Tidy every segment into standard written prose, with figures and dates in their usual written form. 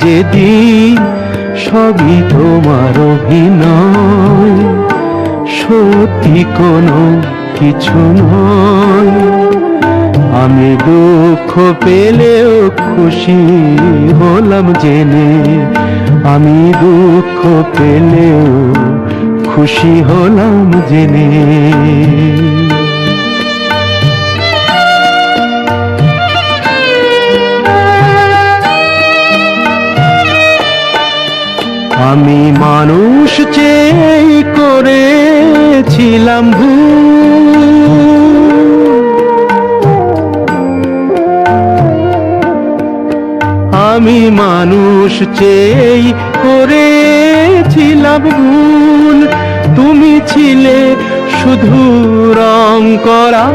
যেদিন সবই তোমার অভিনয়, সত্যি কোনো কিছু নয়। আমি দুঃখ পেলেও খুশি হলাম জেনে, আমি দুঃখ পেলেও খুশি হলাম জেনে। আমি মানুষ চেয়ে করেছিলাম ভুল, আমি মানুষ চেয়ে করেছিলাম ভুল। তুমি ছিলে শুধু রং করা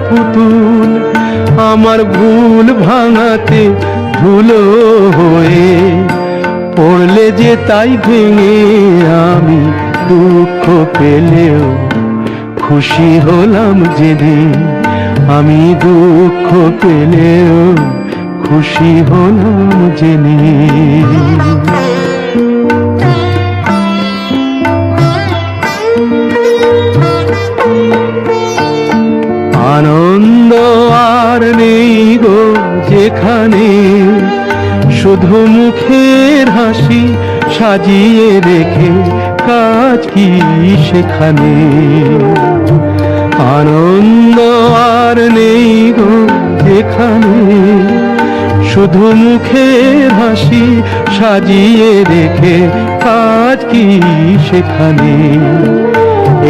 পুতুল, আমার ভুল ভাঙাতে ধুলো হয়ে পড়লে যে তাই ভেঙে। আমি দুঃখ পেলেও খুশি হলাম জেনে, আমি দুঃখ পেলেও খুশি হলাম জেনে। আনন্দ আর নেই গো যেখানে, শুধু মুখের হাসি সাজিয়ে রেখে কাজ কি সেখানে। আনন্দ আর নেই গো যেখানে, শুধু মুখের হাসি সাজিয়ে রেখে কাজ কি সেখানে।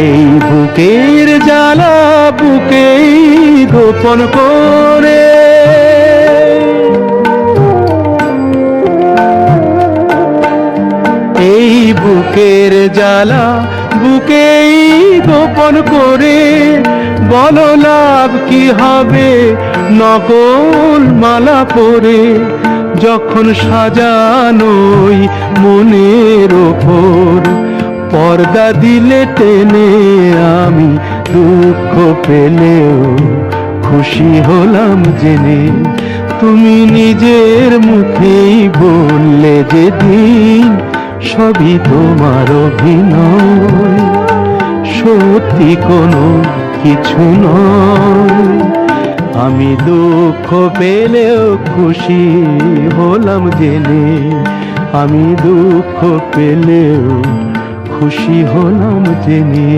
এই বুকের জ্বালা বুকেই গোপন করে, এই বুকের জ্বালা বুকেই গোপন করে। বলো লাভ কি হবে নকল মালা পরে, যখন সাজানোই মনের ওপর পর্দা দিলে টেনে। আমি দুঃখ পেলেও খুশি হলাম জেনে, তুমি নিজের মুখেই বললে যেদিন সবই তোমার অভিনয়, সত্যি কোনো কিছু নয়। আমি দুঃখ পেলেও খুশি হলাম জেনে, আমি দুঃখ পেলেও খুশি হলাম জেনে।